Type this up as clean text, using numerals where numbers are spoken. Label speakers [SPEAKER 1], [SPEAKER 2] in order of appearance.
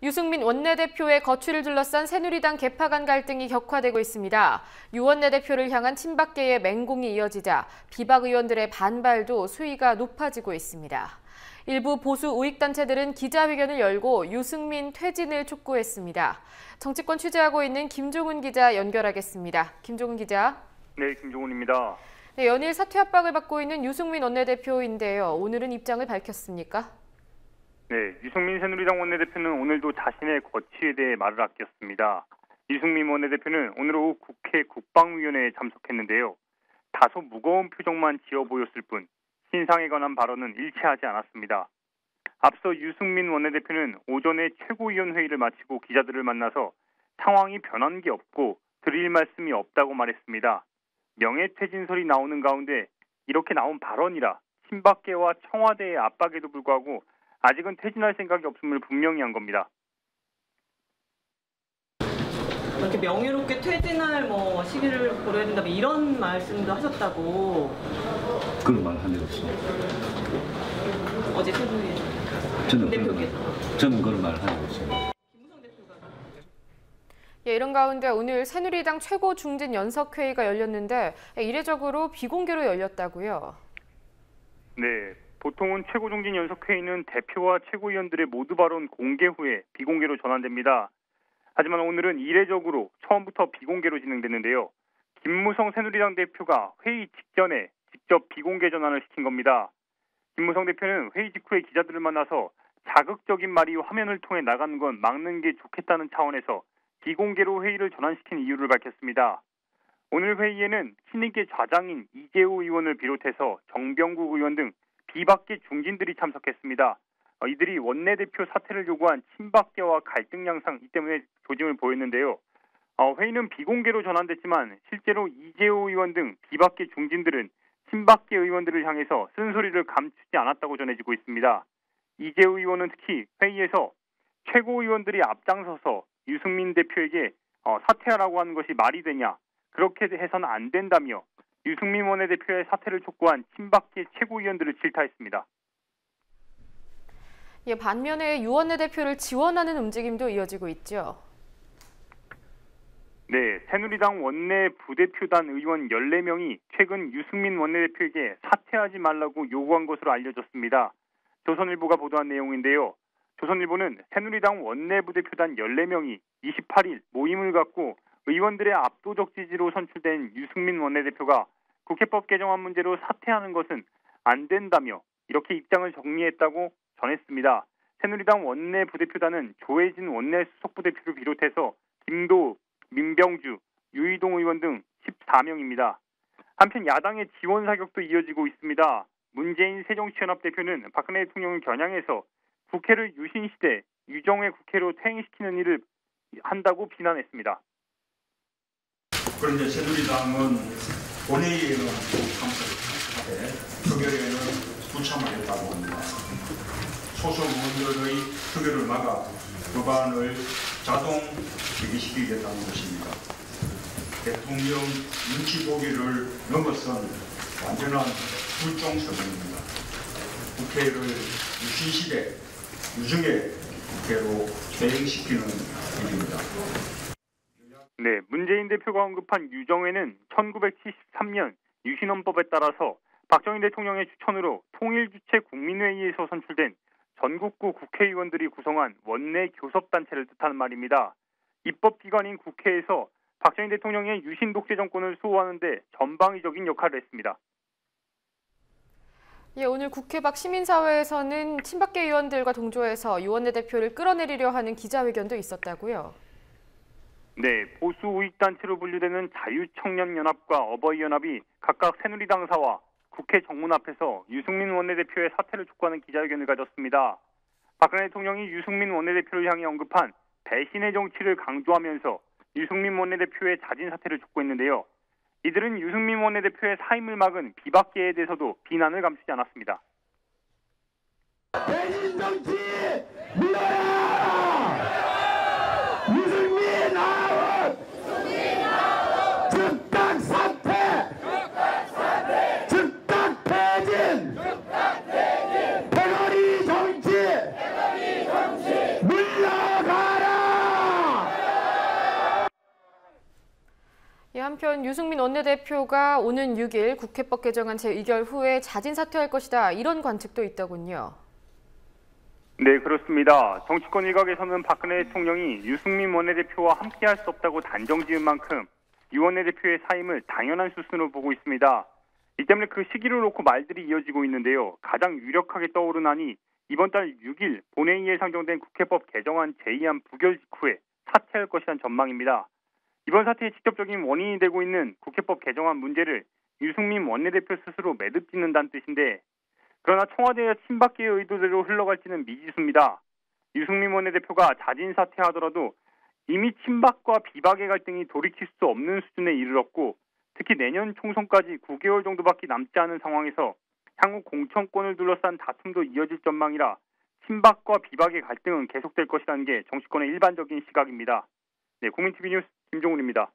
[SPEAKER 1] 유승민 원내대표의 거취를 둘러싼 새누리당 개파 간 갈등이 격화되고 있습니다. 유 원내대표를 향한 친박계의 맹공이 이어지자 비박 의원들의 반발도 수위가 높아지고 있습니다. 일부 보수 우익단체들은 기자회견을 열고 유승민 퇴진을 촉구했습니다. 정치권 취재하고 있는 김종훈 기자 연결하겠습니다. 김종훈 기자.
[SPEAKER 2] 네, 김종훈입니다.
[SPEAKER 1] 네, 연일 사퇴 압박을 받고 있는 유승민 원내대표인데요. 오늘은 입장을 밝혔습니까?
[SPEAKER 2] 네, 유승민 새누리당 원내대표는 오늘도 자신의 거취에 대해 말을 아꼈습니다. 유승민 원내대표는 오늘 오후 국회 국방위원회에 참석했는데요. 다소 무거운 표정만 지어 보였을 뿐 신상에 관한 발언은 일치하지 않았습니다. 앞서 유승민 원내대표는 오전에 최고위원 회의를 마치고 기자들을 만나서 상황이 변한 게 없고 드릴 말씀이 없다고 말했습니다. 명예퇴진설이 나오는 가운데 이렇게 나온 발언이라 친박계와 청와대의 압박에도 불구하고 아직은 퇴진할 생각이 없음을 분명히 한 겁니다.
[SPEAKER 3] 이렇게 명예롭게 퇴진할 시기를 고려해야 된다 이런 말씀도 하셨다고.
[SPEAKER 4] 그런 말 한 적 없어.
[SPEAKER 3] 어제 새누리
[SPEAKER 4] 저는 그런 말 한 적 없습니다.
[SPEAKER 1] 예, 이런 가운데 오늘 새누리당 최고 중진 연석회의가 열렸는데 이례적으로 비공개로 열렸다고요?
[SPEAKER 2] 네. 보통은 최고중진 연석회의는 대표와 최고위원들의 모두 발언 공개 후에 비공개로 전환됩니다. 하지만 오늘은 이례적으로 처음부터 비공개로 진행됐는데요. 김무성 새누리당 대표가 회의 직전에 직접 비공개 전환을 시킨 겁니다. 김무성 대표는 회의 직후에 기자들을 만나서 자극적인 말이 화면을 통해 나가는 건 막는 게 좋겠다는 차원에서 비공개로 회의를 전환시킨 이유를 밝혔습니다. 오늘 회의에는 친이계 좌장인 이재호 의원을 비롯해서 정병국 의원 등 비박계 중진들이 참석했습니다. 이들이 원내대표 사퇴를 요구한 친박계와 갈등 양상 때문에 조짐을 보였는데요. 회의는 비공개로 전환됐지만 실제로 이재호 의원 등 비박계 중진들은 친박계 의원들을 향해서 쓴소리를 감추지 않았다고 전해지고 있습니다. 이재호 의원은 특히 회의에서 최고위원들이 앞장서서 유승민 대표에게 사퇴하라고 하는 것이 말이 되냐, 그렇게 해서는 안 된다며 유승민 원내대표의 사퇴를 촉구한 친박계 최고위원들을 질타했습니다.
[SPEAKER 1] 예, 반면에 유 원내대표를 지원하는 움직임도 이어지고 있죠.
[SPEAKER 2] 네, 새누리당 원내 부대표단 의원 14명이 최근 유승민 원내대표에게 사퇴하지 말라고 요구한 것으로 알려졌습니다. 조선일보가 보도한 내용인데요. 조선일보는 새누리당 원내 부대표단 14명이 28일 모임을 갖고 의원들의 압도적 지지로 선출된 유승민 원내대표가 국회법 개정안 문제로 사퇴하는 것은 안 된다며 이렇게 입장을 정리했다고 전했습니다. 새누리당 원내 부대표단은 조혜진 원내 수석부대표를 비롯해서 김도, 민병주, 유이동 의원 등 14명입니다. 한편 야당의 지원 사격도 이어지고 있습니다. 문재인 새정치연합 대표는 박근혜 대통령을 겨냥해서 국회를 유신시대 유정회 국회로 퇴행시키는 일을 한다고 비난했습니다.
[SPEAKER 5] 그런데 새누리당은 본회의에는 참석하되 표결에는 불참하겠다고 합니다. 소속 의원들의 표결을 막아 법안을 자동 제기시키겠다는 것입니다. 대통령 눈치 보기를 넘어선 완전한 불종선언입니다. 국회를 유신시대 유정회 국회로 퇴행시키는 일입니다.
[SPEAKER 2] 네, 문재인 대표가 언급한 유정회는 1973년 유신헌법에 따라서 박정희 대통령의 추천으로 통일주체 국민회의에서 선출된 전국구 국회의원들이 구성한 원내 교섭단체를 뜻하는 말입니다. 입법기관인 국회에서 박정희 대통령의 유신 독재 정권을 수호하는 데 전방위적인 역할을 했습니다.
[SPEAKER 1] 예, 오늘 국회 밖 시민사회에서는 친박계 의원들과 동조해서 유 원내대표를 끌어내리려 하는 기자회견도 있었다고요?
[SPEAKER 2] 네, 보수 우익단체로 분류되는 자유청년연합과 어버이연합이 각각 새누리당사와 국회 정문 앞에서 유승민 원내대표의 사퇴를 촉구하는 기자회견을 가졌습니다. 박근혜 대통령이 유승민 원내대표를 향해 언급한 배신의 정치를 강조하면서 유승민 원내대표의 자진 사퇴를 촉구했는데요. 이들은 유승민 원내대표의 사임을 막은 비박계에 대해서도 비난을 감추지 않았습니다.
[SPEAKER 6] 배신 정치 밀어라! 유승민 아웃! 즉각 사퇴! 즉각 퇴진! 패거리 정치! 물러가!
[SPEAKER 1] 한편 유승민 원내대표가 오는 6일 국회법 개정안 재의결 후에 자진 사퇴할 것이다. 이런 관측도 있더군요.
[SPEAKER 2] 네, 그렇습니다. 정치권 일각에서는 박근혜 대통령이 유승민 원내대표와 함께할 수 없다고 단정지은 만큼 유 원내대표의 사임을 당연한 수순으로 보고 있습니다. 이 때문에 그 시기를 놓고 말들이 이어지고 있는데요. 가장 유력하게 떠오른 안이 이번 달 6일 본회의에 상정된 국회법 개정안 제2안 부결 직후에 사퇴할 것이란 전망입니다. 이번 사태의 직접적인 원인이 되고 있는 국회법 개정안 문제를 유승민 원내대표 스스로 매듭 짓는다는 뜻인데, 그러나 청와대의 친박계의 의도대로 흘러갈지는 미지수입니다. 유승민 원내대표가 자진 사퇴하더라도 이미 친박과 비박의 갈등이 돌이킬 수 없는 수준에 이르렀고, 특히 내년 총선까지 9개월 정도밖에 남지 않은 상황에서 향후 공천권을 둘러싼 다툼도 이어질 전망이라 친박과 비박의 갈등은 계속될 것이라는 게 정치권의 일반적인 시각입니다. 네, 국민TV 뉴스 김종훈입니다.